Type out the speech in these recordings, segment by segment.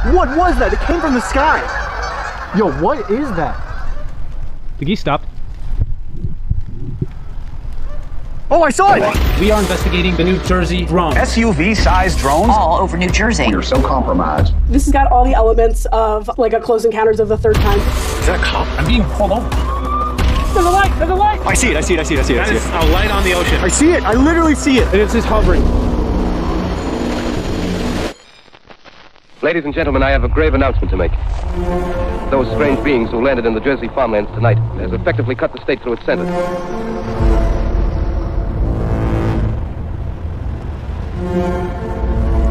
What was that? It came from the sky. Yo, what is that? The geese stopped. Oh, I saw it! We are investigating the New Jersey drone. SUV-sized drones? All over New Jersey. You're so compromised. This has got all the elements of like a Close Encounters of the Third Kind. Is that a cop? I'm being pulled over. There's a light! There's a light! I see it, I see it, I see it, I see it. That is a light on the ocean. I see it, I literally see it. And it's just hovering. Ladies and gentlemen, I have a grave announcement to make. Those strange beings who landed in the Jersey farmlands tonight has effectively cut the state through its center.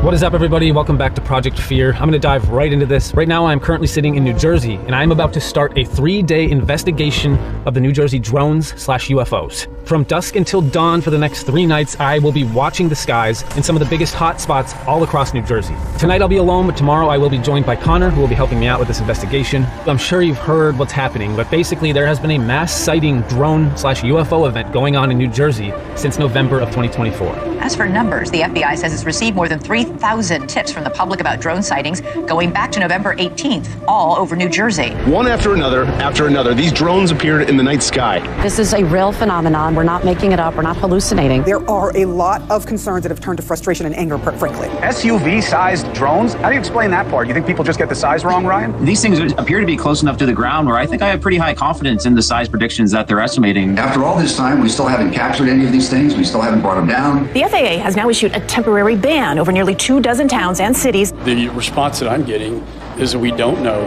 What is up, everybody? Welcome back to Project Fear. I'm going to dive right into this. Right now, I'm currently sitting in New Jersey, and I'm about to start a 3-day investigation of the New Jersey drones/UFOs. From dusk until dawn for the next 3 nights, I will be watching the skies in some of the biggest hot spots all across New Jersey. Tonight I'll be alone, but tomorrow I will be joined by Connor, who will be helping me out with this investigation. I'm sure you've heard what's happening, but basically there has been a mass sighting drone/UFO event going on in New Jersey since November of 2024. As for numbers, the FBI says it's received more than 3,000 tips from the public about drone sightings going back to November 18th, all over New Jersey. One after another, these drones appeared in the night sky. This is a real phenomenon. We're not making it up. We're not hallucinating. There are a lot of concerns that have turned to frustration and anger, frankly. SUV-sized drones? How do you explain that part? You think people just get the size wrong, Ryan? These things appear to be close enough to the ground where I think I have pretty high confidence in the size predictions that they're estimating. After all this time, we still haven't captured any of these things. We still haven't brought them down. The FAA has now issued a temporary ban over nearly 24 towns and cities. The response that I'm getting is that we don't know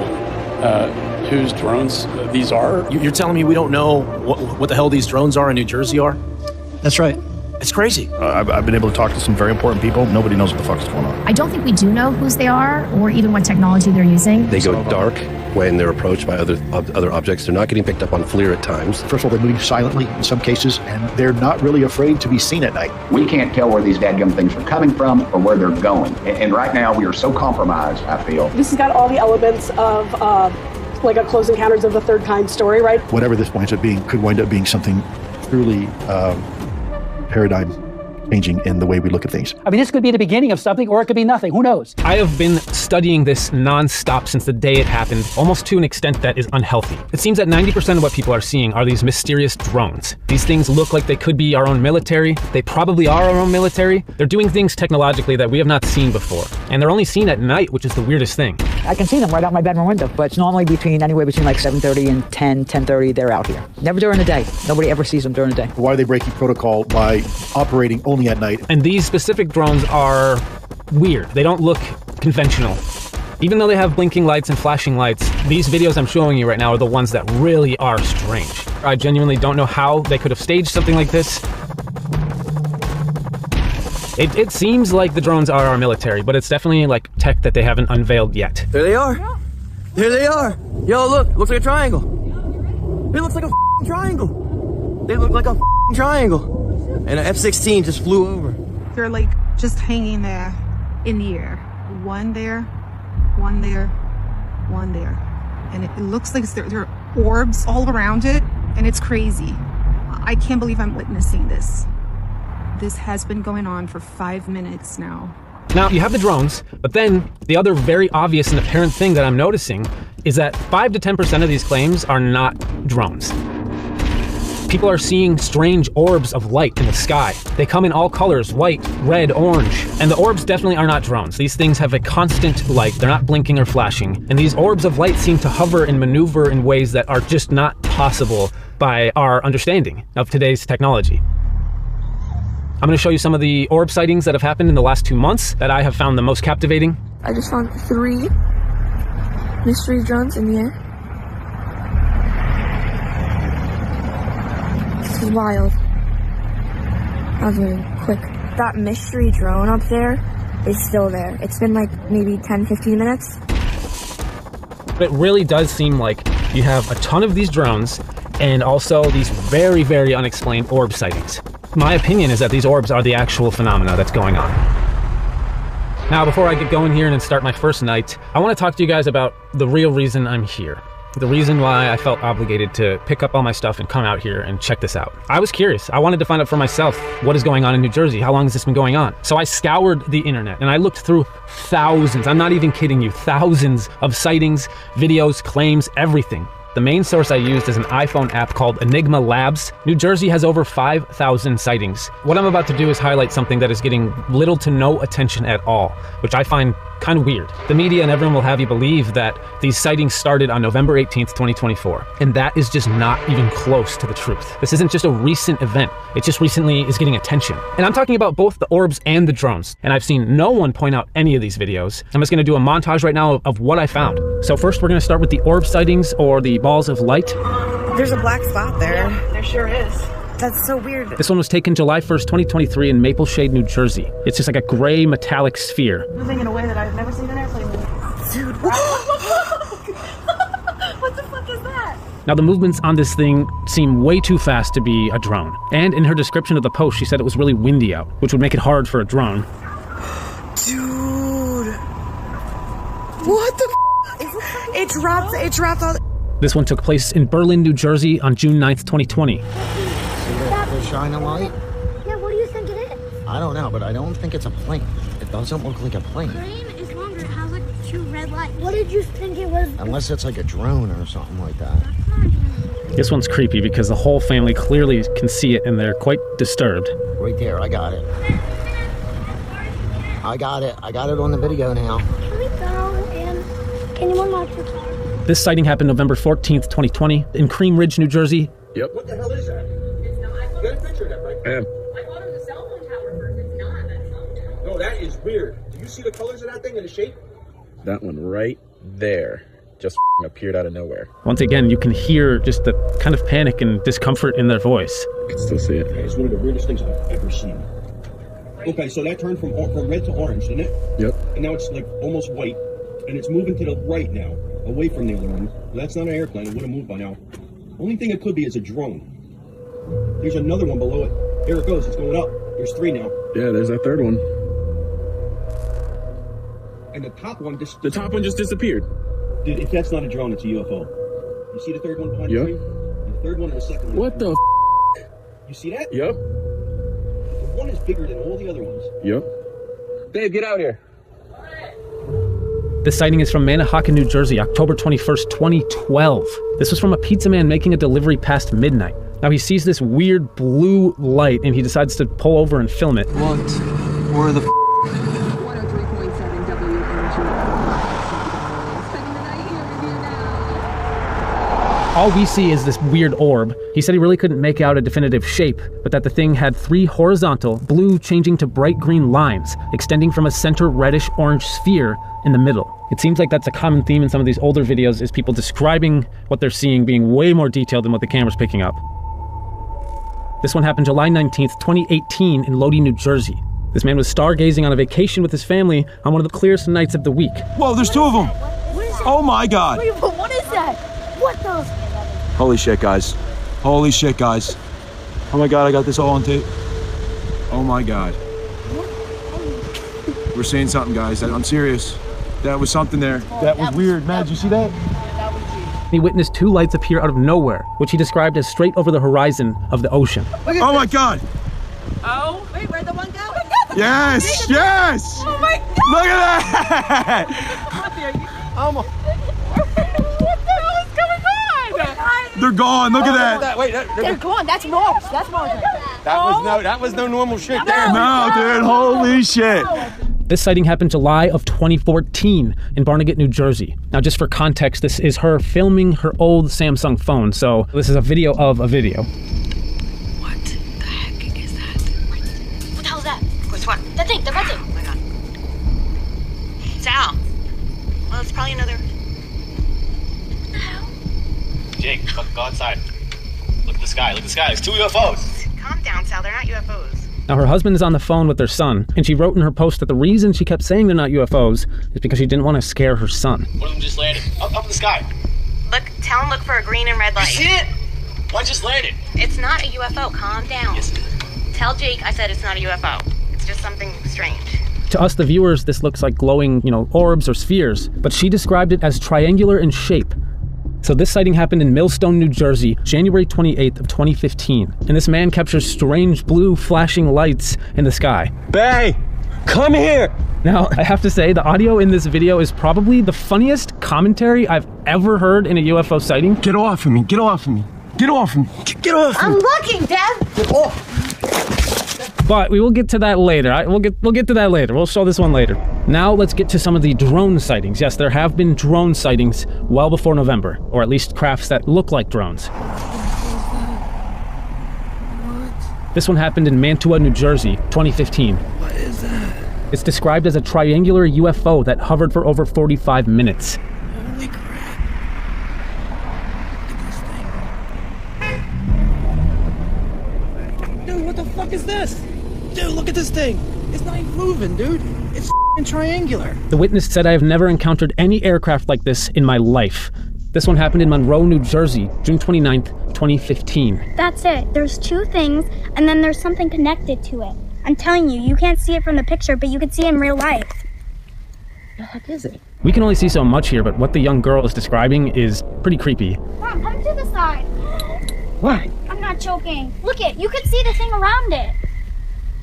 whose drones these are. You're telling me we don't know what the hell these drones are in New Jersey are? That's right. It's crazy. I've been able to talk to some very important people. Nobody knows what the fuck is going on. I don't think we do know whose they are or even what technology they're using. They go dark when they're approached by other objects. They're not getting picked up on FLIR at times. First of all, they're moving silently in some cases, and they're not really afraid to be seen at night. We can't tell where these dadgum things are coming from or where they're going. And right now, we are so compromised, I feel. This has got all the elements of like a Close Encounters of the Third Kind story, right? Whatever this winds up being could wind up being something truly paradigm changing in the way we look at things. I mean, this could be the beginning of something, or it could be nothing. Who knows? I have been studying this non-stop since the day it happened, almost to an extent that is unhealthy. It seems that 90% of what people are seeing are these mysterious drones. These things look like they could be our own military. They probably are our own military. They're doing things technologically that we have not seen before. And they're only seen at night, which is the weirdest thing. I can see them right out my bedroom window, but it's normally anywhere between like 7:30 and 10:30, they're out here. Never during the day. Nobody ever sees them during the day. Why are they breaking protocol by operating only at night? And these specific drones are weird. They don't look conventional. Even though they have blinking lights and flashing lights, these videos I'm showing you right now are the ones that really are strange. I genuinely don't know how they could have staged something like this. It seems like the drones are our military, but it's definitely like tech that they haven't unveiled yet. There they are. There they are. Yo, look. Looks like a triangle. It looks like a triangle. They look like a triangle. And an F-16 just flew over. They're like just hanging there in the air. One there, one there, one there. And it looks like there are orbs all around it, and it's crazy. I can't believe I'm witnessing this. This has been going on for 5 minutes now. Now, you have the drones, but then the other very obvious and apparent thing that I'm noticing is that 5 to 10% of these claims are not drones. People are seeing strange orbs of light in the sky. They come in all colors, white, red, orange. And the orbs definitely are not drones. These things have a constant light. They're not blinking or flashing. And these orbs of light seem to hover and maneuver in ways that are just not possible by our understanding of today's technology. I'm going to show you some of the orb sightings that have happened in the last 2 months that I have found the most captivating. I just found 3 mystery drones in the air. This is wild. I was moving quick. That mystery drone up there is still there. It's been like maybe 10-15 minutes. It really does seem like you have a ton of these drones and also these very, very unexplained orb sightings. My opinion is that these orbs are the actual phenomena that's going on. Now, before I get going here and start my first night, I want to talk to you guys about the real reason I'm here. the reason why I felt obligated to pick up all my stuff and come out here and check this out. I was curious. I wanted to find out for myself what is going on in New Jersey. How long has this been going on? So I scoured the internet and I looked through thousands, I'm not even kidding you, thousands of sightings, videos, claims, everything. The main source I used is an iPhone app called Enigma Labs. New Jersey has over 5,000 sightings. What I'm about to do is highlight something that is getting little to no attention at all, which I find kind of weird. The media and everyone will have you believe that these sightings started on November 18th, 2024. And that is just not even close to the truth. This isn't just a recent event. It just recently is getting attention. And I'm talking about both the orbs and the drones. And I've seen no one point out any of these videos. I'm just gonna do a montage right now of what I found. So first we're gonna start with the orb sightings, or the balls of light. There's a black spot there. Yeah, there sure is. That's so weird. This one was taken July 1st, 2023 in Maple Shade, New Jersey. It's just like a gray metallic sphere. Moving in a way that I've never seen an airplane move. Dude, what the fuck is that? Now the movements on this thing seem way too fast to be a drone. And in her description of the post, she said it was really windy out, which would make it hard for a drone. Dude. What the f? It dropped all. This one took place in Berlin, New Jersey on June 9th, 2020. The shining light? Yeah, what do you think it is? I don't know, but I don't think it's a plane. It doesn't look like a plane. Plane is longer, it has like two red lights. What did you think it was? Unless it's like a drone or something like that. This one's creepy because the whole family clearly can see it and they're quite disturbed. Right there, I got it. I got it on the video now. Can we go and can you unlock your car? This sighting happened November 14th, 2020 in Cream Ridge, New Jersey. Yep. What the hell is that? It's not. I got a picture of that, right? Yeah. I thought it was a cell phone tower first. It's not. That's cell phone tower. No, that is weird. Do you see the colors of that thing and the shape? That one right there just appeared out of nowhere. Once again, you can hear just the kind of panic and discomfort in their voice. I can still see it. It's one of the weirdest things I've ever seen. Okay, so that turned from red to orange, didn't it? Yep. And now it's like almost white, and it's moving to the right now, away from the other one. Well, that's not an airplane. It would have moved by now. Only thing it could be is a drone. There's another one below it. There it goes. It's going up. There's three now. Yeah, there's that third one. And the top one just... The top one just disappeared. Dude, if that's not a drone, it's a UFO. You see the third one behind the tree? The third one and the second one. What the f***? You see that? Yep. The one is bigger than all the other ones. Yep. Dave, get out here. This sighting is from Manahawkin, New Jersey, October 21st, 2012. This was from a pizza man making a delivery past midnight. Now he sees this weird blue light and he decides to pull over and film it. What? Where the f***? 103.7 WNG. All we see is this weird orb. He said he really couldn't make out a definitive shape, but that the thing had 3 horizontal, blue changing to bright green lines, extending from a center reddish-orange sphere in the middle. It seems like that's a common theme in some of these older videos, is people describing what they're seeing being way more detailed than what the camera's picking up. This one happened July 19th, 2018 in Lodi, New Jersey. This man was stargazing on a vacation with his family on one of the clearest nights of the week. Whoa, there's 2 of them! Oh my god! Wait, what is that? What the? Holy shit, guys. Holy shit, guys. Oh my god, I got this all on tape. Oh my god. We're seeing something, guys. I'm serious. That was something there. That was weird. Man, did you see that? He witnessed 2 lights appear out of nowhere, which he described as straight over the horizon of the ocean. Oh my god! Oh, wait, where'd the one go? Yes! Yes! Oh my god! Look at that! Oh my. What the hell is going on? They're gone. Look at that. Wait, They're gone. That's Mars. That's Mars. that was no normal shit there. No, dude. Holy shit. This sighting happened July of 2014 in Barnegat, New Jersey. Now, just for context, this is her filming her old Samsung phone, so this is a video of a video. What the heck is that? What the hell is that? Which one? That thing, the red thing. Oh my god. Sal. Well, it's probably another... What the hell? Jake, go outside. Look at the sky. Look at the sky. There's 2 UFOs. Calm down, Sal. They're not UFOs. Now, her husband is on the phone with their son, and she wrote in her post that the reason she kept saying they're not UFOs is because she didn't want to scare her son. One of them just landed. Up in the sky. Look, tell him look for a green and red light. You see it? One just landed. It's not a UFO. Calm down. Yes, it is. Tell Jake I said it's not a UFO. It's just something strange. To us, the viewers, this looks like glowing, orbs or spheres, but she described it as triangular in shape. So this sighting happened in Millstone, New Jersey, January 28th of 2015. And this man captures strange blue flashing lights in the sky. Bay, come here! Now, I have to say, the audio in this video is probably the funniest commentary I've ever heard in a UFO sighting. Get off of me, get off of me. Get off of me, get off of me. I'm looking, Dad! Get off. But we will get to that later. We'll get to that later. We'll show this one later. Now let's get to some of the drone sightings. Yes, there have been drone sightings well before November, or at least crafts that look like drones. What? This one happened in Mantua, New Jersey, 2015. What is that? It's described as a triangular UFO that hovered for over 45 minutes. Holy crap. Look at this thing. Dude, what the fuck is this? Dude, look at this thing. It's not even moving, dude. It's triangular. The witness said, "I have never encountered any aircraft like this in my life." This one happened in Monroe, New Jersey, June 29th, 2015. That's it. There's two things, and then there's something connected to it. I'm telling you, you can't see it from the picture, but you can see it in real life. The heck is it? We can only see so much here, but what the young girl is describing is pretty creepy. Mom, come to the side. What? I'm not joking. Look it, you can see the thing around it.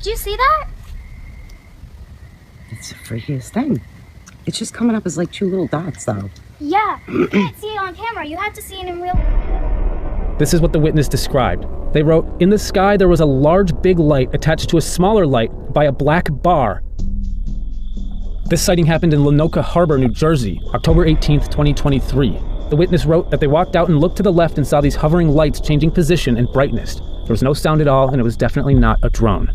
Do you see that? It's the freakiest thing. It's just coming up as like two little dots, though. Yeah, you can't see it on camera. You have to see it in real. This is what the witness described. They wrote, "In the sky there was a large big light attached to a smaller light by a black bar." This sighting happened in Lenoka Harbor, New Jersey, October 18th, 2023. The witness wrote that they walked out and looked to the left and saw these hovering lights changing position and brightness. There was no sound at all, and it was definitely not a drone.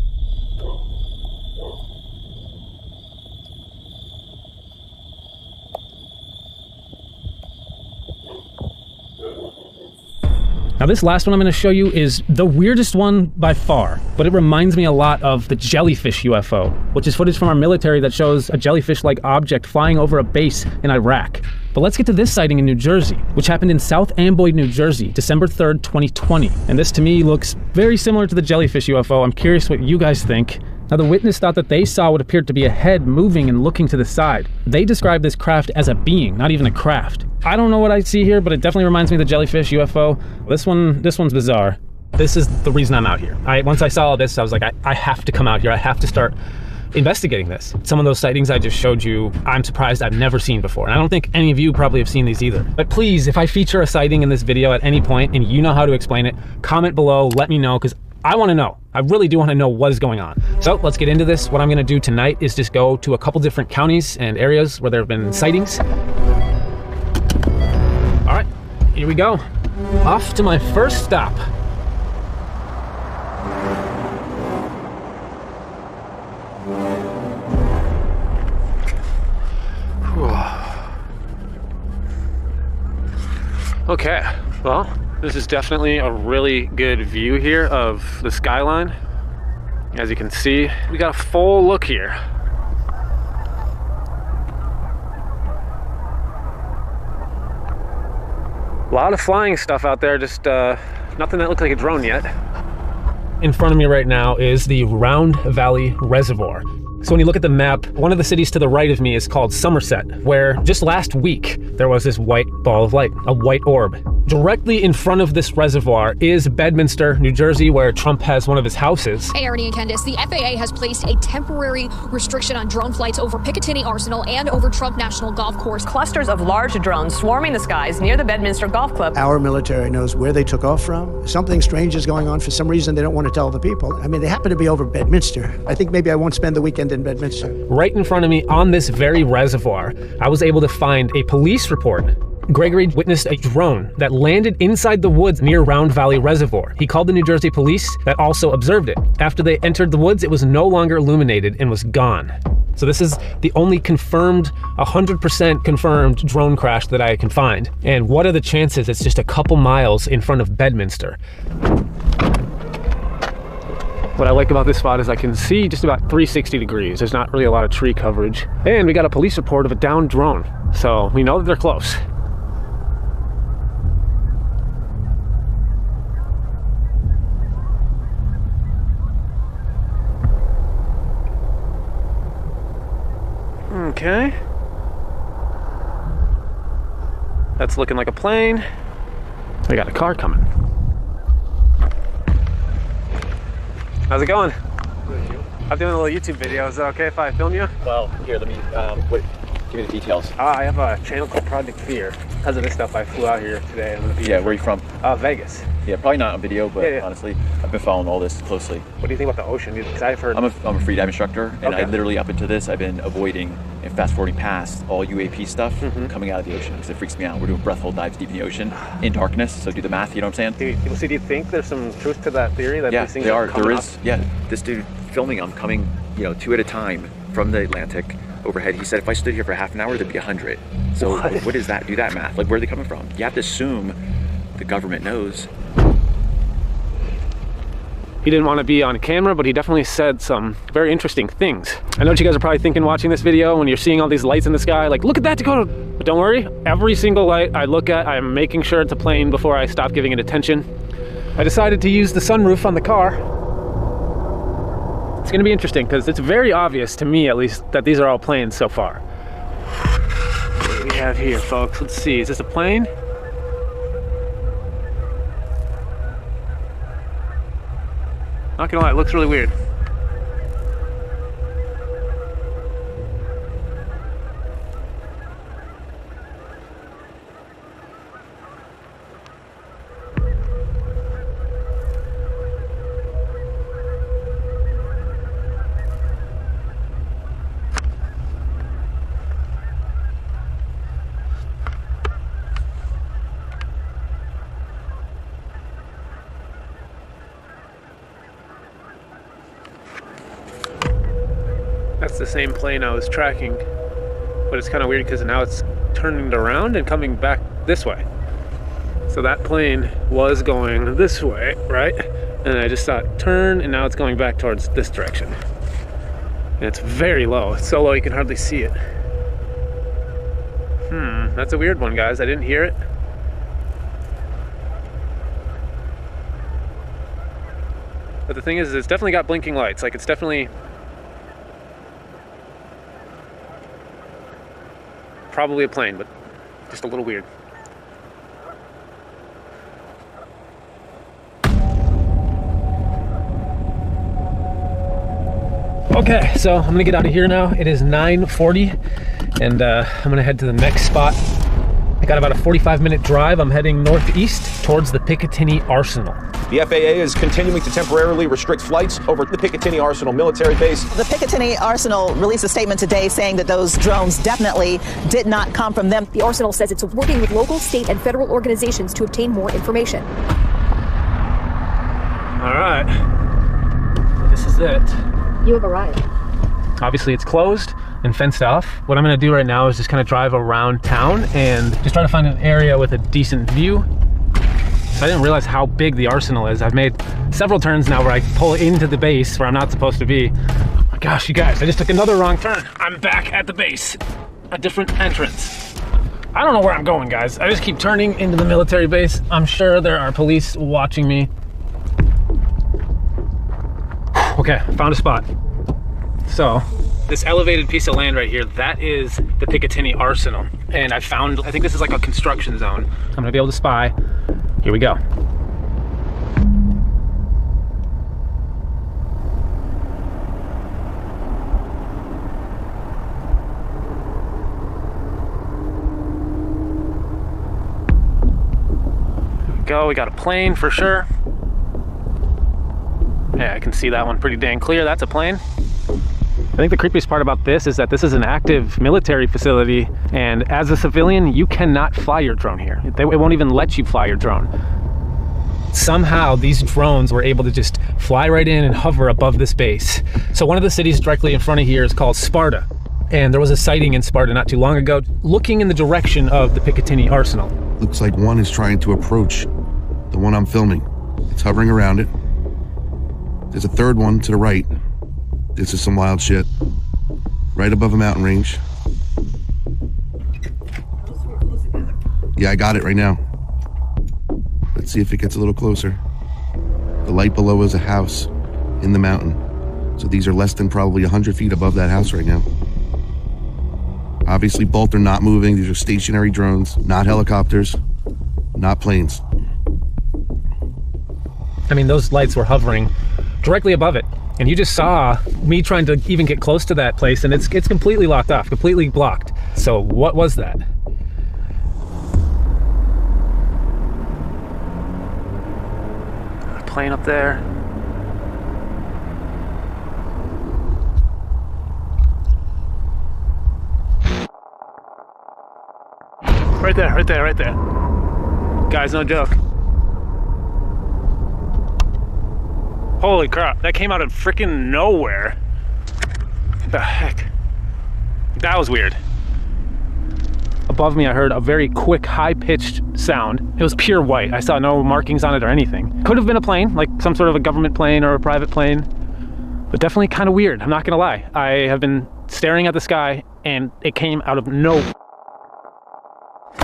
Now this last one I'm going to show you is the weirdest one by far, but it reminds me a lot of the jellyfish UFO, which is footage from our military that shows a jellyfish-like object flying over a base in Iraq. But let's get to this sighting in New Jersey, which happened in South Amboy, New Jersey, December 3rd, 2020. And this to me looks very similar to the jellyfish UFO. I'm curious what you guys think. Now the witness thought that they saw what appeared to be a head moving and looking to the side. They described this craft as a being, not even a craft. I don't know what I see here, but it definitely reminds me of the jellyfish UFO. This one's bizarre. This is the reason I'm out here. Once I saw all this, I was like, I have to come out here. I have to start investigating this. Some of those sightings I just showed you, I'm surprised I've never seen before. And I don't think any of you probably have seen these either. But please, if I feature a sighting in this video at any point and you know how to explain it, comment below, let me know, because I want to know. I really do want to know what is going on. So let's get into this. What I'm going to do tonight is just go to a couple different counties and areas where there have been sightings. All right, here we go. Off to my first stop. Okay, well, this is definitely a really good view here of the skyline. As you can see, we got a full look here. A lot of flying stuff out there, just nothing that looks like a drone yet. In front of me right now is the Round Valley Reservoir. So when you look at the map, one of the cities to the right of me is called Somerset, where just last week there was this white ball of light, a white orb. Directly in front of this reservoir is Bedminster, New Jersey, where Trump has one of his houses. Hey, Ernie and Candace, the FAA has placed a temporary restriction on drone flights over Picatinny Arsenal and over Trump National Golf Course. Clusters of large drones swarming the skies near the Bedminster Golf Club. Our military knows where they took off from. Something strange is going on. For some reason, they don't want to tell the people. I mean, they happen to be over Bedminster. I think maybe I won't spend the weekend in Bedminster. Right in front of me on this very reservoir, I was able to find a police report. Gregory witnessed a drone that landed inside the woods near Round Valley Reservoir. He called the New Jersey police that also observed it. After they entered the woods, it was no longer illuminated and was gone. So this is the only confirmed, 100% confirmed drone crash that I can find. And what are the chances it's just a couple miles in front of Bedminster? What I like about this spot is I can see just about 360 degrees. There's not really a lot of tree coverage. And we got a police report of a downed drone. So we know that they're close. Okay. That's looking like a plane. We got a car coming. How's it going? I'm doing a little YouTube video. Is it okay if I film you? Well, here, let me, wait, give me the details. I have a channel called Project Fear. Because of this stuff, I flew out here today. I'm gonna be where are you from? Vegas. Yeah, probably not on video, but Yeah. honestly, I've been following all this closely. What do you think about the ocean? Because I've heard... I'm a free dive instructor, and Okay. I literally, up into this, I've been avoiding and fast forwarding past all UAP stuff coming out of the ocean, because it freaks me out. We're doing breath hold dives deep in the ocean, in darkness, so do the math, you know what I'm saying? Do you think there's some truth to that theory? That Yeah, these things they are. coming There up? is. Yeah, this dude filming them coming, 2 at a time from the Atlantic overhead. He said if I stood here for half an hour, there'd be 100. So what is that? Do that math. Like, where are they coming from? You have to assume the government knows. He didn't want to be on camera, but he definitely said some very interesting things. I know what you guys are probably thinking watching this video when you're seeing all these lights in the sky, like, look at that, Dakota. But don't worry, every single light I look at, I'm making sure it's a plane before I stop giving it attention. I decided to use the sunroof on the car. It's gonna be interesting because it's very obvious to me, at least, that these are all planes so far. What do we have here, folks? Let's see, is this a plane? Not gonna lie, it looks really weird. That's the same plane I was tracking, but it's kind of weird because now it's turning around and coming back this way. So that plane was going this way, right? And I just saw it turn, and now it's going back towards this direction. And it's very low. It's so low you can hardly see it. That's a weird one, guys. I didn't hear it. But the thing is, it's definitely got blinking lights. Like, it's definitely probably a plane, but just a little weird. Okay, so I'm gonna get out of here now. It is 9:40, and I'm gonna head to the next spot. I got about a 45-minute drive. I'm heading northeast towards the Picatinny Arsenal. The FAA is continuing to temporarily restrict flights over the Picatinny Arsenal military base. The Picatinny Arsenal released a statement today saying that those drones definitely did not come from them. The Arsenal says it's working with local, state, and federal organizations to obtain more information. All right, this is it. You have arrived. Obviously it's closed and fenced off. What I'm gonna do right now is just kind of drive around town and just try to find an area with a decent view. I didn't realize how big the Arsenal is. I've made several turns now where I pull into the base where I'm not supposed to be. Oh my gosh, you guys, I just took another wrong turn. I'm back at the base, a different entrance. I don't know where I'm going, guys. I just keep turning into the military base. I'm sure there are police watching me. Okay, found a spot. So, this elevated piece of land right here, that is the Picatinny Arsenal. And I think this is like a construction zone. I'm gonna be able to spy. Here we go. Here we go, we got a plane for sure. Yeah, I can see that one pretty dang clear. That's a plane. I think the creepiest part about this is that this is an active military facility, and as a civilian, you cannot fly your drone here. It won't even let you fly your drone. Somehow, these drones were able to just fly right in and hover above this base. So one of the cities directly in front of here is called Sparta, and there was a sighting in Sparta not too long ago, looking in the direction of the Picatinny Arsenal. Looks like one is trying to approach the one I'm filming. It's hovering around it. There's a third one to the right. This is some wild shit. Right above a mountain range. Yeah, I got it right now. Let's see if it gets a little closer. The light below is a house in the mountain. So these are less than probably 100 feet above that house right now. Obviously, both are not moving. These are stationary drones, not helicopters, not planes. I mean, those lights were hovering directly above it. And you just saw me trying to even get close to that place, and it's completely locked off, completely blocked. So what was that? A plane up there. Right there, right there, right there. Guys, no joke. Holy crap, that came out of freaking nowhere. What the heck? That was weird. Above me, I heard a very quick, high-pitched sound. It was pure white. I saw no markings on it or anything. Could have been a plane, like some sort of a government plane or a private plane, but definitely kind of weird. I'm not gonna lie. I have been staring at the sky, and it came out of no.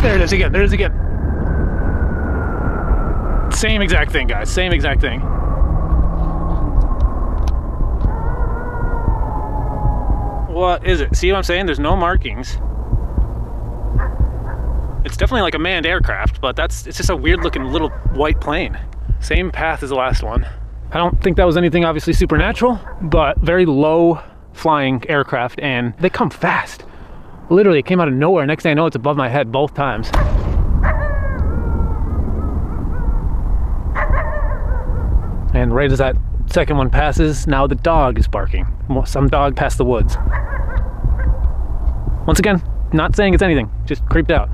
There it is again, there it is again. Same exact thing, guys, same exact thing. What is it? See what I'm saying? There's no markings. It's definitely like a manned aircraft, but it's just a weird looking little white plane. Same path as the last one. I don't think that was anything obviously supernatural, but very low flying aircraft, and they come fast. Literally, it came out of nowhere. Next thing I know, it's above my head both times. And right as that second one passes, now the dog is barking. Some dog past the woods. Once again, not saying it's anything, just creeped out.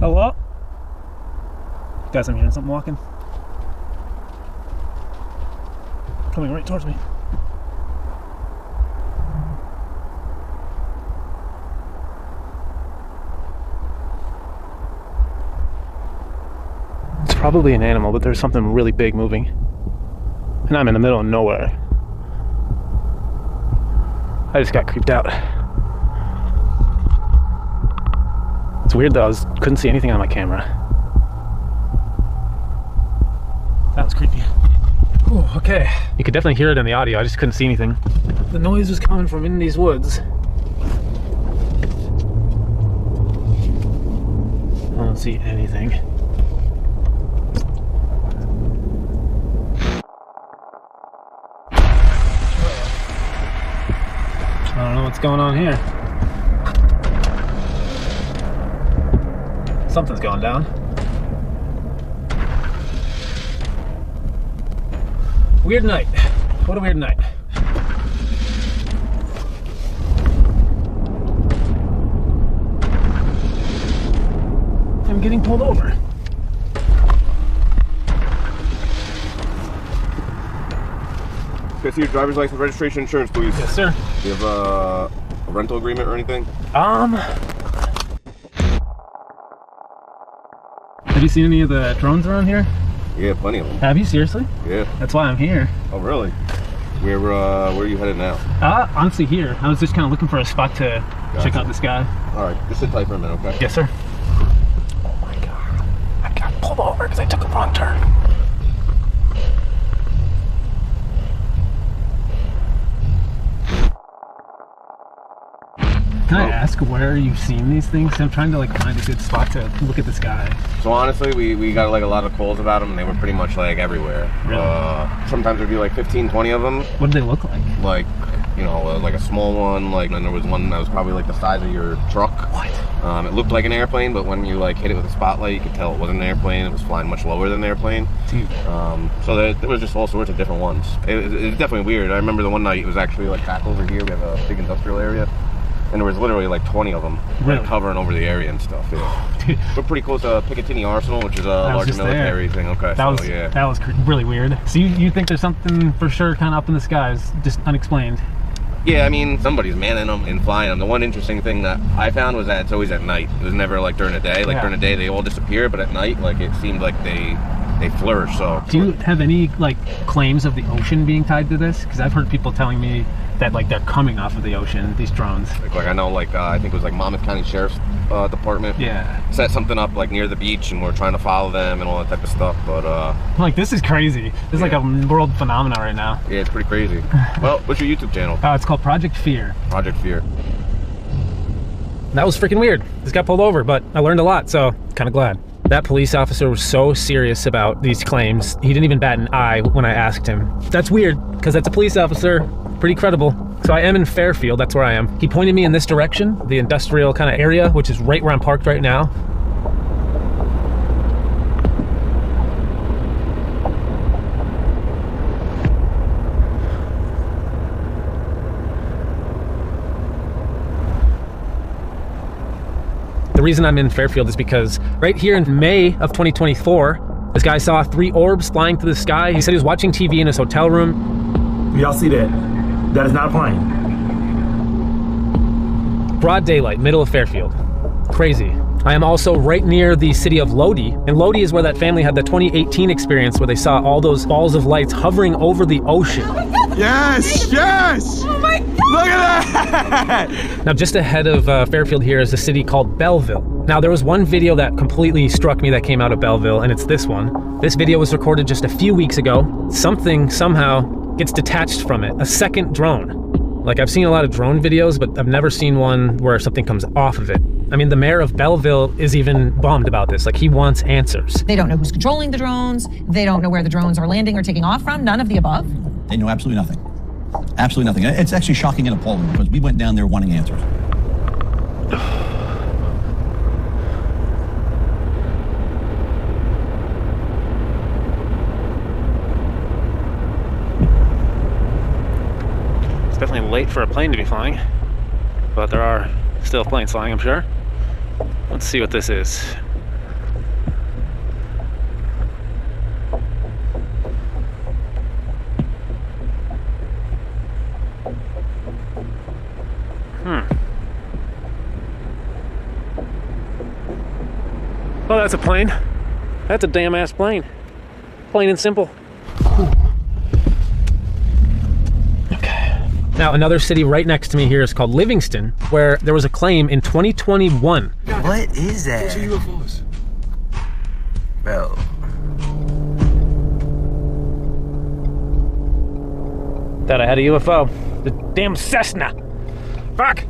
Hello? Guys, I'm hearing something walking. Coming right towards me. It's probably an animal, but there's something really big moving. And I'm in the middle of nowhere. I just got creeped out. It's weird though, couldn't see anything on my camera. That was creepy. Ooh, okay. You could definitely hear it in the audio, I just couldn't see anything. The noise was coming from in these woods. I don't see anything. I don't know what's going on here. Something's going down. Weird night. What a weird night. I'm getting pulled over. Can I see your driver's license, registration, insurance, please? Yes, sir. Do you have a rental agreement or anything? Have you seen any of the drones around here? Yeah, plenty of them. Have you, seriously? Yeah. That's why I'm here. Oh, really? Where are you headed now? Honestly here. I was just kind of looking for a spot to check out this guy. All right, just sit tight for a minute, okay? Yes, sir. Oh my God. I got pulled over because I took a wrong turn. Can I ask where you've seen these things? I'm trying to like find a good spot to look at this guy. So honestly, we got like a lot of calls about them, and they were pretty much like everywhere. Really? Sometimes there'd be like 15, 20 of them. What did they look like? Like, you know, like a small one, like, and there was one that was probably like the size of your truck. What? It looked like an airplane, but when you like hit it with a spotlight, you could tell it wasn't an airplane. It was flying much lower than an airplane. Dude. So there was just all sorts of different ones. It was definitely weird. I remember the one night, it was actually like back over here. We have a big industrial area. And there was literally like 20 of them, like, hovering over the area and stuff. Yeah. We're pretty close to Picatinny Arsenal, which is a larger military thing. Okay, that was really weird. So you think there's something for sure kind of up in the skies, just unexplained? Yeah, I mean, somebody's manning them and flying them. The one interesting thing that I found was that it's always at night. It was never like during the day. Like during the day, they all disappear, but at night, like it seemed like they flourish. So, do you have any like claims of the ocean being tied to this? Because I've heard people telling me that like they're coming off of the ocean, these drones. Like I know, like I think it was like Monmouth County Sheriff's Department. Yeah. Set something up like near the beach, and we're trying to follow them and all that type of stuff. But like this is crazy. This is like a world phenomenon right now. Yeah, it's pretty crazy. Well, what's your YouTube channel? It's called Project Fear. Project Fear. That was freaking weird. This got pulled over, but I learned a lot, so kind of glad. That police officer was so serious about these claims, he didn't even bat an eye when I asked him. That's weird, because that's a police officer, pretty credible. So I am in Fairfield, that's where I am. He pointed me in this direction, the industrial kind of area, which is right where I'm parked right now. The reason I'm in Fairfield is because right here in May of 2024, this guy saw 3 orbs flying through the sky. He said he was watching TV in his hotel room. Y'all see that? That is not a plane. Broad daylight, middle of Fairfield. Crazy. I am also right near the city of Lodi, and Lodi is where that family had the 2018 experience where they saw all those balls of lights hovering over the ocean. Yes, yes! Oh my God! Look at that! Now, just ahead of Fairfield here is a city called Belleville. Now, there was one video that completely struck me that came out of Belleville, and it's this one. This video was recorded just a few weeks ago. Something somehow gets detached from it, a second drone. Like, I've seen a lot of drone videos, but I've never seen one where something comes off of it. I mean, the mayor of Belleville is even bummed about this. Like, he wants answers. They don't know who's controlling the drones. They don't know where the drones are landing or taking off from. None of the above. They know absolutely nothing. Absolutely nothing. It's actually shocking and appalling because we went down there wanting answers. It's definitely late for a plane to be flying, but there are still planes flying, I'm sure. Let's see what this is. Oh, that's a plane. That's a damn ass plane. Plain and simple. Okay. Now, another city right next to me here is called Livingston, where there was a claim in 2021. What is that? Those are UFOs. Bro. Thought I had a UFO. The damn Cessna. Fuck!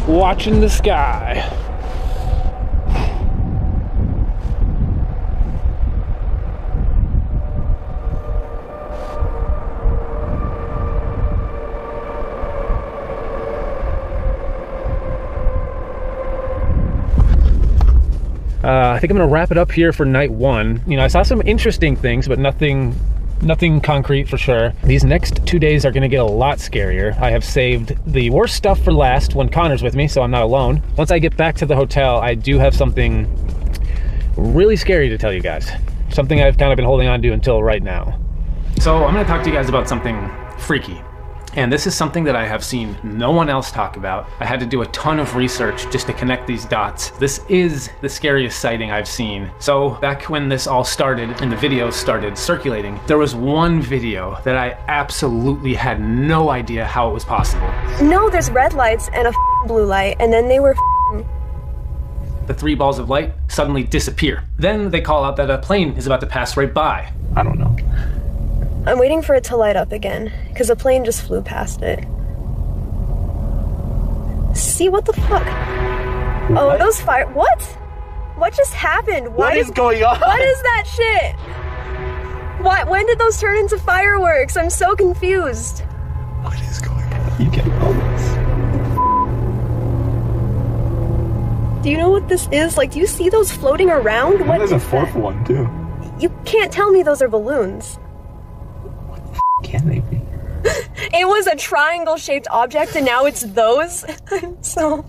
Watching the sky. I think I'm gonna wrap it up here for night 1. You know, I saw some interesting things, but nothing concrete for sure. These next 2 days are gonna get a lot scarier. I have saved the worst stuff for last when Connor's with me, so I'm not alone. Once I get back to the hotel, I do have something really scary to tell you guys. Something I've kind of been holding on to until right now. So I'm gonna talk to you guys about something freaky. And this is something that I have seen no one else talk about. I had to do a ton of research just to connect these dots. This is the scariest sighting I've seen. So back when this all started and the videos started circulating, there was one video that I absolutely had no idea how it was possible. No, there's red lights and a blue light, and then they were The 3 balls of light suddenly disappear. Then they call out that a plane is about to pass right by. I don't know. I'm waiting for it to light up again, because a plane just flew past it. See, what the fuck? What? Oh, those fire... What? What just happened? What is going on? What is that shit? Why? When did those turn into fireworks? I'm so confused. What is going on? You get moments. Do you know what this is? Like, do you see those floating around? What There's a is fourth that? one, too. You can't tell me those are balloons. Can they be? It was a triangle-shaped object, and now it's those. I'm so...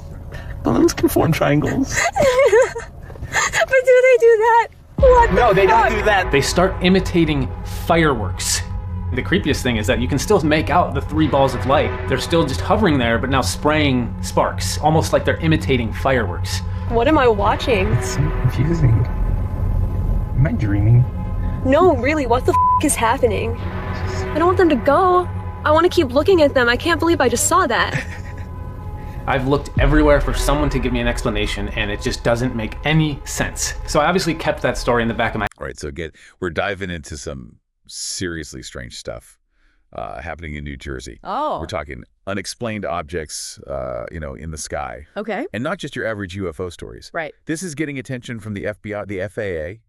Balloons can form triangles. But do they do that? What No, the they fuck? don't do that. They start imitating fireworks. The creepiest thing is that you can still make out the 3 balls of light. They're still just hovering there, but now spraying sparks, almost like they're imitating fireworks. What am I watching? It's so confusing. Am I dreaming? No, really, what the is happening? I don't want them to go. I want to keep looking at them. I can't believe I just saw that. I've looked everywhere for someone to give me an explanation, and it just doesn't make any sense. So I obviously kept that story in the back of my... All right, so we're diving into some seriously strange stuff happening in New Jersey. Oh. We're talking unexplained objects, in the sky. Okay. And not just your average UFO stories. Right. This is getting attention from the FBI, the FAA.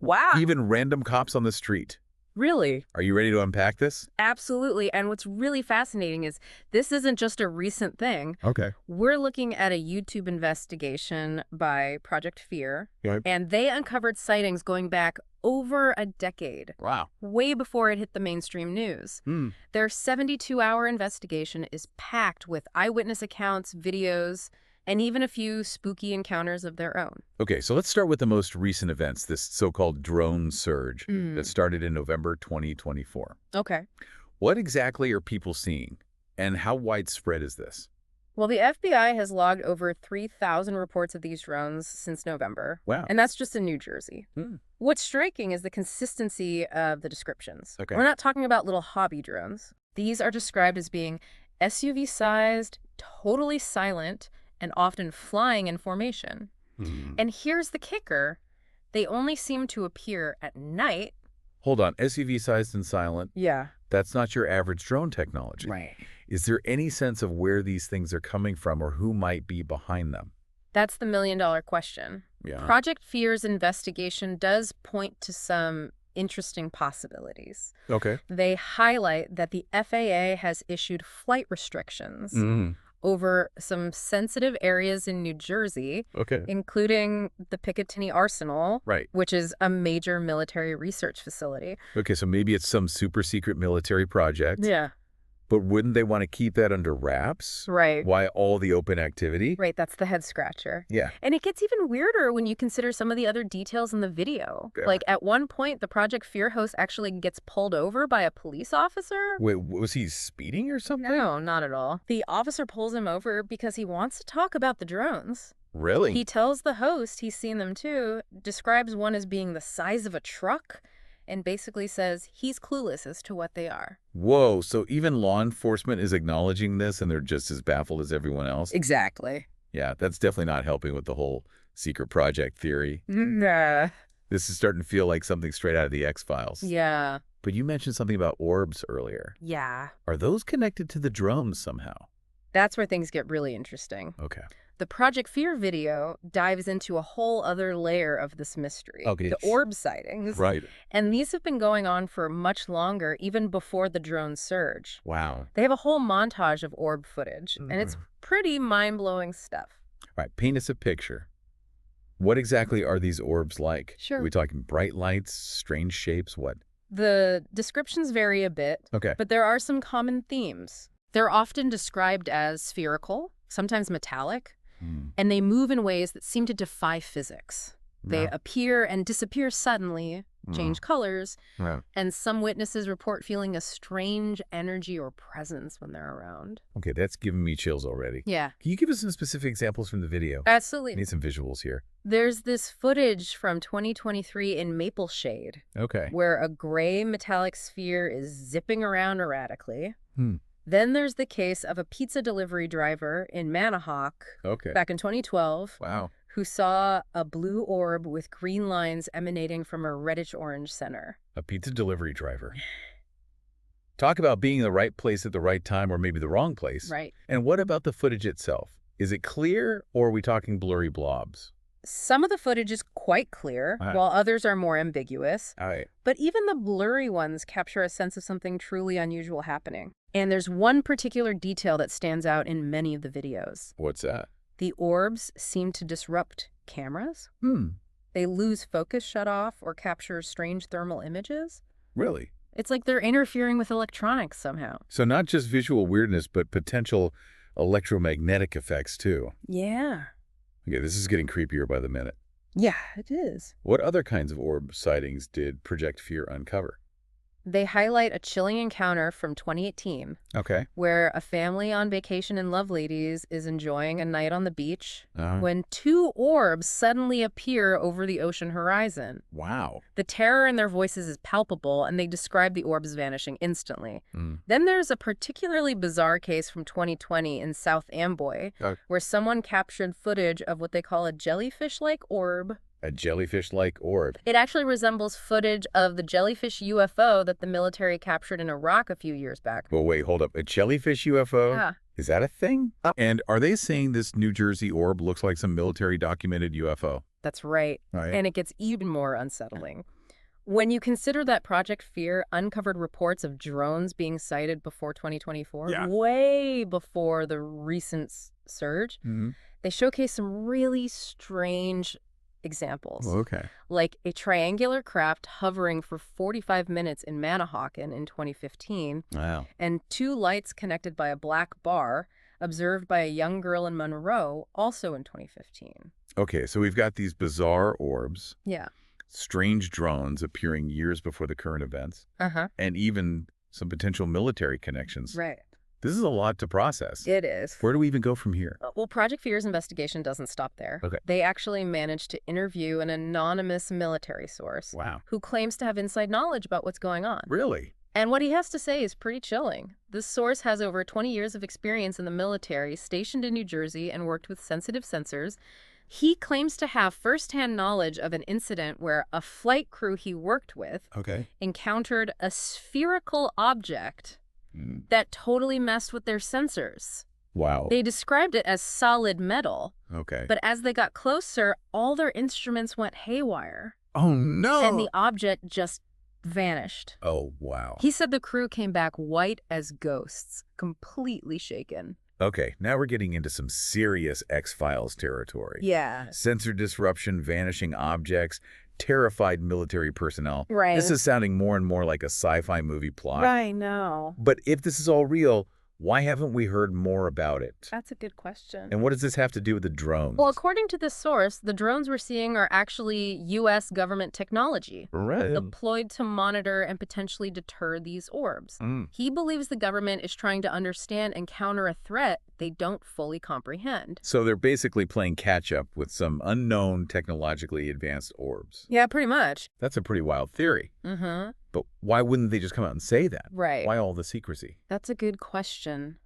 Wow. Even random cops on the street. Really? Are you ready to unpack this? Absolutely. And what's really fascinating is this isn't just a recent thing. Okay. We're looking at a YouTube investigation by Project Fear, and they uncovered sightings going back over a decade. Wow. Way before it hit the mainstream news. Their 72-hour investigation is packed with eyewitness accounts, videos, and even a few spooky encounters of their own. Okay, so let's start with the most recent events, this so-called drone surge that started in November 2024. Okay. What exactly are people seeing, and how widespread is this? Well, the FBI has logged over 3,000 reports of these drones since November. Wow. And that's just in New Jersey. What's striking is the consistency of the descriptions. Okay. We're not talking about little hobby drones. These are described as being SUV-sized, totally silent, and often flying in formation. And here's the kicker. They only seem to appear at night. Hold on, SUV-sized and silent? Yeah. That's not your average drone technology. Right. Is there any sense of where these things are coming from or who might be behind them? That's the million-dollar question. Yeah. Project Fear's investigation does point to some interesting possibilities. Okay. They highlight that the FAA has issued flight restrictions over some sensitive areas in New Jersey, including the Picatinny Arsenal, which is a major military research facility. Okay, so maybe it's some super secret military project. Yeah. But wouldn't they want to keep that under wraps? Right. Why all the open activity? Right, that's the head scratcher. Yeah. And it gets even weirder when you consider some of the other details in the video. Yeah. Like at one point, the Project Fear host actually gets pulled over by a police officer. Wait, was he speeding or something? No, not at all. The officer pulls him over because he wants to talk about the drones. Really? He tells the host he's seen them too, describes one as being the size of a truck, and basically says he's clueless as to what they are. Whoa, so even law enforcement is acknowledging this and they're just as baffled as everyone else? Exactly. Yeah, that's definitely not helping with the whole secret project theory. Nah. This is starting to feel like something straight out of the X-Files. Yeah. But you mentioned something about orbs earlier. Yeah. Are those connected to the drones somehow? That's where things get really interesting. Okay. The Project Fear video dives into a whole other layer of this mystery. Okay. The orb sightings. Right. And these have been going on for much longer, even before the drone surge. Wow. They have a whole montage of orb footage, and it's pretty mind-blowing stuff. All right, paint us a picture. What exactly are these orbs like? Sure. Are we talking bright lights, strange shapes, what? The descriptions vary a bit, but there are some common themes. They're often described as spherical, sometimes metallic, and they move in ways that seem to defy physics. They appear and disappear suddenly, change colors, and some witnesses report feeling a strange energy or presence when they're around. Okay, that's giving me chills already. Yeah. Can you give us some specific examples from the video? Absolutely. I need some visuals here. There's this footage from 2023 in Maple Shade, where a gray metallic sphere is zipping around erratically. Then there's the case of a pizza delivery driver in Manahawk back in 2012 who saw a blue orb with green lines emanating from a reddish-orange center. A pizza delivery driver. Talk about being in the right place at the right time or maybe the wrong place. Right. And what about the footage itself? Is it clear or are we talking blurry blobs? Some of the footage is quite clear, while others are more ambiguous. But even the blurry ones capture a sense of something truly unusual happening. And there's one particular detail that stands out in many of the videos. What's that? The orbs seem to disrupt cameras. They lose focus, shut off, or capture strange thermal images. Really? It's like they're interfering with electronics somehow. So not just visual weirdness, but potential electromagnetic effects too. Yeah. Okay, this is getting creepier by the minute. Yeah, it is. What other kinds of orb sightings did Project Fear uncover? They highlight a chilling encounter from 2018 Okay. where a family on vacation in Loveladies is enjoying a night on the beach Uh-huh. when 2 orbs suddenly appear over the ocean horizon. Wow. The terror in their voices is palpable, and they describe the orbs vanishing instantly. Then there's a particularly bizarre case from 2020 in South Amboy where someone captured footage of what they call a jellyfish-like orb. A jellyfish-like orb. It actually resembles footage of the jellyfish UFO that the military captured in Iraq a few years back. Well, wait, hold up. A jellyfish UFO? Yeah. Is that a thing? And are they saying this New Jersey orb looks like some military documented UFO? That's right. And it gets even more unsettling. When you consider that Project Fear uncovered reports of drones being sighted before 2024, way before the recent surge, they showcase some really strange examples. Okay. Like a triangular craft hovering for 45 minutes in Manahawkin in 2015. Wow. And 2 lights connected by a black bar observed by a young girl in Monroe, also in 2015. Okay, so we've got these bizarre orbs. Yeah. Strange drones appearing years before the current events. And even some potential military connections. Right. This is a lot to process. It is. Where do we even go from here? Well, Project Fear's investigation doesn't stop there. Okay. They actually managed to interview an anonymous military source who claims to have inside knowledge about what's going on. Really? And what he has to say is pretty chilling. This source has over 20 years of experience in the military, stationed in New Jersey, and worked with sensitive sensors. He claims to have firsthand knowledge of an incident where a flight crew he worked with encountered a spherical object that totally messed with their sensors. Wow. They described it as solid metal. Okay. But as they got closer, all their instruments went haywire. Oh, no. And the object just vanished. Oh, wow. He said the crew came back white as ghosts, completely shaken. Okay, now we're getting into some serious X-Files territory. Yeah. Sensor disruption, vanishing objects, terrified military personnel. Right. This is sounding more and more like a sci-fi movie plot. I know. But if this is all real, why haven't we heard more about it? That's a good question. And what does this have to do with the drones? Well, according to this source, the drones we're seeing are actually U.S. government technology deployed to monitor and potentially deter these orbs. He believes the government is trying to understand and counter a threat they don't fully comprehend. So they're basically playing catch-up with some unknown technologically advanced orbs. Yeah, pretty much. That's a pretty wild theory. But why wouldn't they just come out and say that? Right. Why all the secrecy? That's a good question.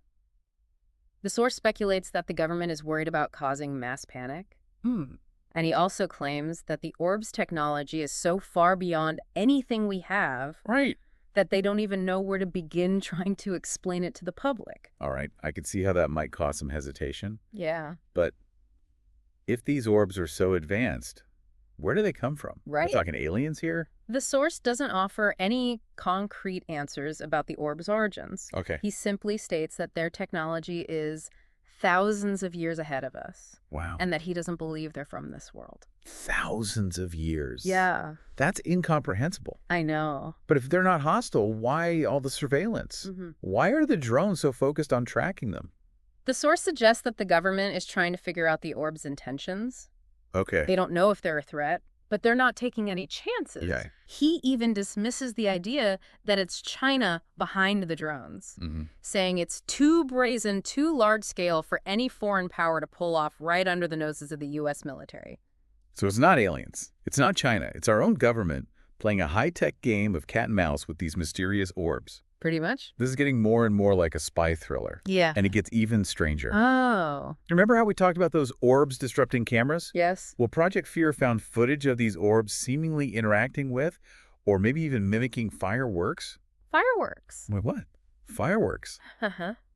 The source speculates that the government is worried about causing mass panic. And he also claims that the orbs technology is so far beyond anything we have that they don't even know where to begin trying to explain it to the public. All right, I could see how that might cause some hesitation. Yeah. But if these orbs are so advanced, where do they come from? Right. We're talking aliens here? The source doesn't offer any concrete answers about the orb's origins. Okay. He simply states that their technology is thousands of years ahead of us. Wow. And that he doesn't believe they're from this world. Thousands of years. Yeah. That's incomprehensible. I know. But if they're not hostile, why all the surveillance? Why are the drones so focused on tracking them? The source suggests that the government is trying to figure out the orb's intentions. Okay. They don't know if they're a threat, but they're not taking any chances. Yeah. He even dismisses the idea that it's China behind the drones, saying it's too brazen, too large scale for any foreign power to pull off right under the noses of the U.S. military. So it's not aliens. It's not China. It's our own government playing a high-tech game of cat and mouse with these mysterious orbs. Pretty much. This is getting more and more like a spy thriller. Yeah. And it gets even stranger. Oh. Remember how we talked about those orbs disrupting cameras? Yes. Well, Project Fear found footage of these orbs seemingly interacting with, or maybe even mimicking fireworks. Fireworks? Wait, what? Fireworks?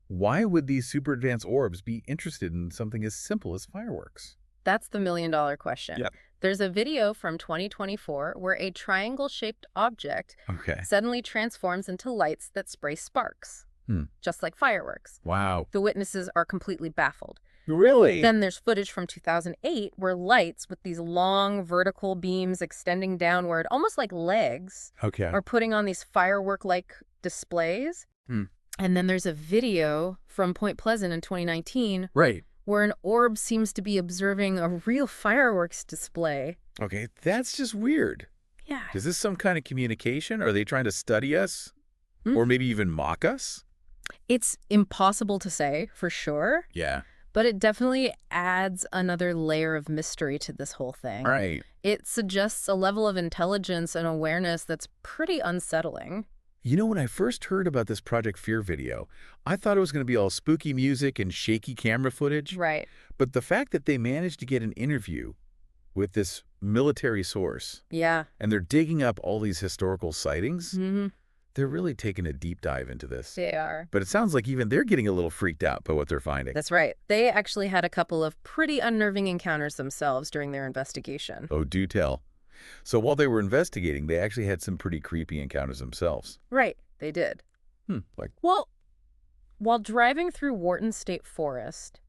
Why would these super advanced orbs be interested in something as simple as fireworks? That's the million-dollar question. Yep. There's a video from 2024 where a triangle-shaped object suddenly transforms into lights that spray sparks, just like fireworks. Wow. The witnesses are completely baffled. Really? Then there's footage from 2008 where lights with these long vertical beams extending downward, almost like legs, are putting on these firework-like displays. And then there's a video from Point Pleasant in 2019 where an orb seems to be observing a real fireworks display. Okay, that's just weird. Yeah. Is this some kind of communication? Are they trying to study us? Or maybe even mock us? It's impossible to say for sure. Yeah. But it definitely adds another layer of mystery to this whole thing. Right. It suggests a level of intelligence and awareness that's pretty unsettling. You know, when I first heard about this Project Fear video, I thought it was going to be all spooky music and shaky camera footage. Right. But the fact that they managed to get an interview with this military source. Yeah. And they're digging up all these historical sightings. They're really taking a deep dive into this. They are. But it sounds like even they're getting a little freaked out by what they're finding. That's right. They actually had a couple of pretty unnerving encounters themselves during their investigation. Oh, do tell. So while they were investigating, they actually had some pretty creepy encounters themselves. Right. They did. Like, well, while driving through Wharton State Forest,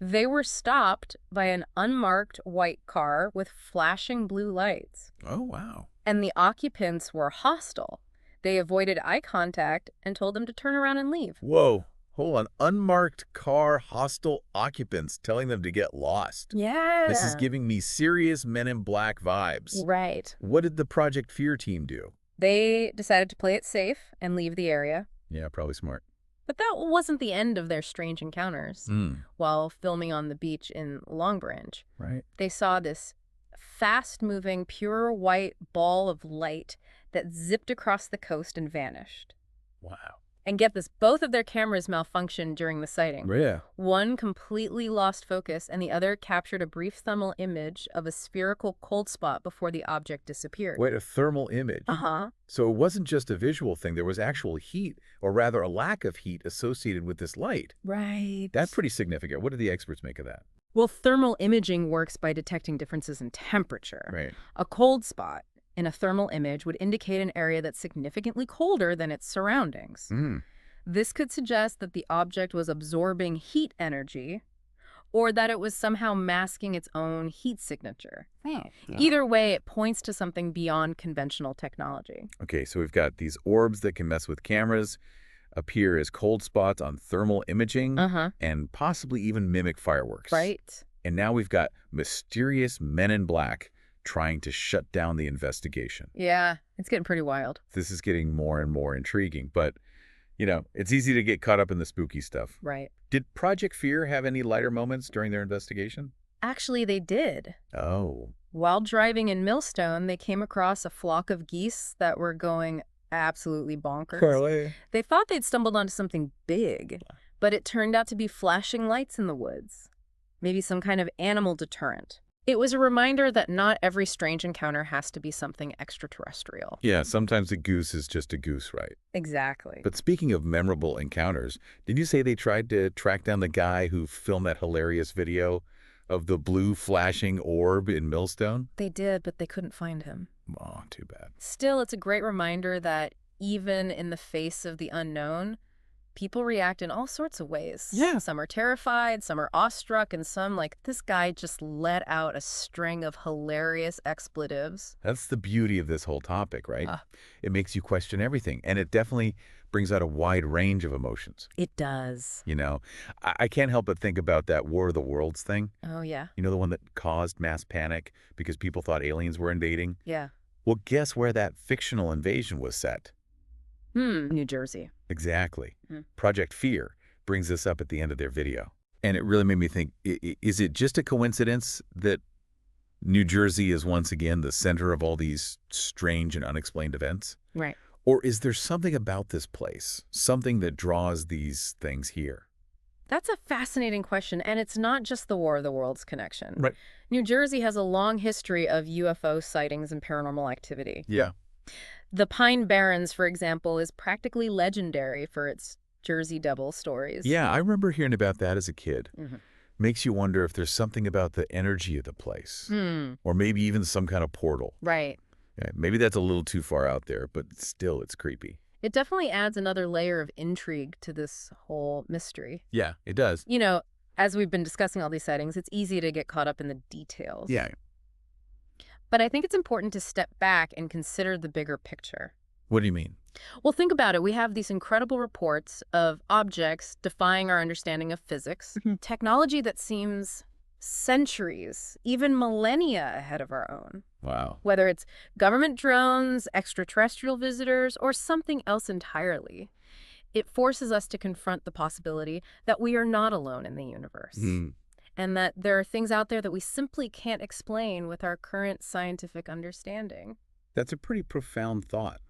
they were stopped by an unmarked white car with flashing blue lights. Oh, wow. And the occupants were hostile. They avoided eye contact and told them to turn around and leave. Whoa. Hold on. Unmarked car, hostile occupants telling them to get lost. Yeah. This is giving me serious Men in Black vibes. Right. What did the Project Fear team do? They decided to play it safe and leave the area. Yeah, probably smart. But that wasn't the end of their strange encounters. While filming on the beach in Long Branch, they saw this fast-moving, pure white ball of light that zipped across the coast and vanished. Wow. And get this, both of their cameras malfunctioned during the sighting. Yeah. One completely lost focus, and the other captured a brief thermal image of a spherical cold spot before the object disappeared. Wait, a thermal image? Uh-huh. So it wasn't just a visual thing. There was actual heat, or rather a lack of heat associated with this light. Right. That's pretty significant. What did the experts make of that? Well, thermal imaging works by detecting differences in temperature. Right. A cold spot in a thermal image would indicate an area that's significantly colder than its surroundings. This could suggest that the object was absorbing heat energy or that it was somehow masking its own heat signature. Either way, it points to something beyond conventional technology. Okay, so we've got these orbs that can mess with cameras, appear as cold spots on thermal imaging, and possibly even mimic fireworks. Right. And now we've got mysterious Men in Black trying to shut down the investigation. Yeah, it's getting pretty wild. This is getting more and more intriguing, but, you know, it's easy to get caught up in the spooky stuff. Right. Did Project Fear have any lighter moments during their investigation? Actually, they did. Oh. While driving in Millstone, they came across a flock of geese that were going absolutely bonkers. Really? They thought they'd stumbled onto something big, but it turned out to be flashing lights in the woods. Maybe some kind of animal deterrent. It was a reminder that not every strange encounter has to be something extraterrestrial. Yeah, sometimes a goose is just a goose, right? Exactly. But speaking of memorable encounters, did you say they tried to track down the guy who filmed that hilarious video of the blue flashing orb in Millstone? They did, but they couldn't find him. Oh, too bad. Still, it's a great reminder that even in the face of the unknown, people react in all sorts of ways. Yeah. Some are terrified, some are awestruck, and some, like this guy, just let out a string of hilarious expletives. That's the beauty of this whole topic, right? It makes you question everything, and it definitely brings out a wide range of emotions. It does. You know, I can't help but think about that War of the Worlds thing. Oh, yeah. You know, the one that caused mass panic because people thought aliens were invading? Yeah. Well, guess where that fictional invasion was set? New Jersey. Exactly. Project Fear brings this up at the end of their video. And it really made me think, is it just a coincidence that New Jersey is once again the center of all these strange and unexplained events? Right. Or is there something about this place, something that draws these things here? That's a fascinating question, and it's not just the War of the Worlds connection. Right. New Jersey has a long history of UFO sightings and paranormal activity. Yeah. The Pine Barrens, for example, is practically legendary for its Jersey Devil stories. Yeah, I remember hearing about that as a kid. Makes you wonder if there's something about the energy of the place. Or maybe even some kind of portal. Right. Yeah, maybe that's a little too far out there, but still, it's creepy. It definitely adds another layer of intrigue to this whole mystery. Yeah, it does. You know, as we've been discussing all these sightings, it's easy to get caught up in the details. Yeah. But I think it's important to step back and consider the bigger picture. What do you mean? Well, think about it. We have these incredible reports of objects defying our understanding of physics, technology that seems centuries, even millennia ahead of our own. Wow. Whether it's government drones, extraterrestrial visitors, or something else entirely, it forces us to confront the possibility that we are not alone in the universe. And that there are things out there that we simply can't explain with our current scientific understanding. That's a pretty profound thought.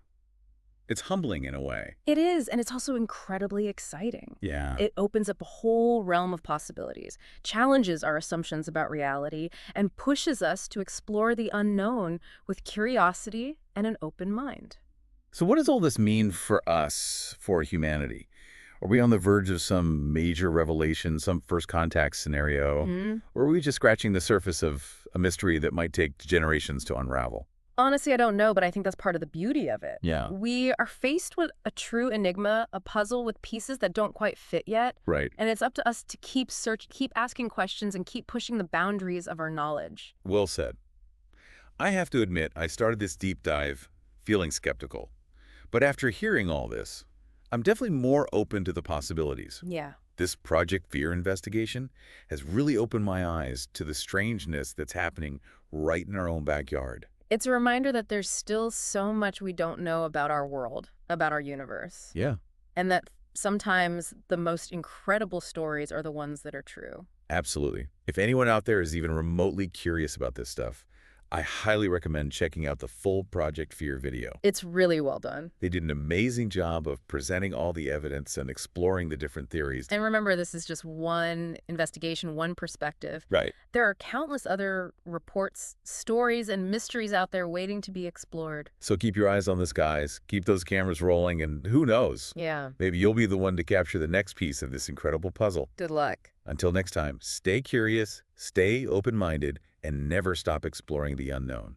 It's humbling in a way. It is, and it's also incredibly exciting. Yeah. It opens up a whole realm of possibilities, challenges our assumptions about reality, and pushes us to explore the unknown with curiosity and an open mind. So what does all this mean for us, for humanity? Are we on the verge of some major revelation, some first contact scenario? Or are we just scratching the surface of a mystery that might take generations to unravel? Honestly, I don't know, but I think that's part of the beauty of it. Yeah. We are faced with a true enigma, a puzzle with pieces that don't quite fit yet. Right. And it's up to us to keep asking questions and keep pushing the boundaries of our knowledge. Well said. I have to admit, I started this deep dive feeling skeptical. But after hearing all this, I'm definitely more open to the possibilities. Yeah. This Project Fear investigation has really opened my eyes to the strangeness that's happening right in our own backyard. It's a reminder that there's still so much we don't know about our world, about our universe. Yeah. And that sometimes the most incredible stories are the ones that are true. Absolutely. If anyone out there is even remotely curious about this stuff, I highly recommend checking out the full Project Fear video. It's really well done. They did an amazing job of presenting all the evidence and exploring the different theories. And remember, this is just one investigation, one perspective. Right. There are countless other reports, stories, and mysteries out there waiting to be explored. So keep your eyes on the skies, keep those cameras rolling, and who knows? Yeah. Maybe you'll be the one to capture the next piece of this incredible puzzle. Good luck. Until next time, stay curious, stay open-minded, and never stop exploring the unknown.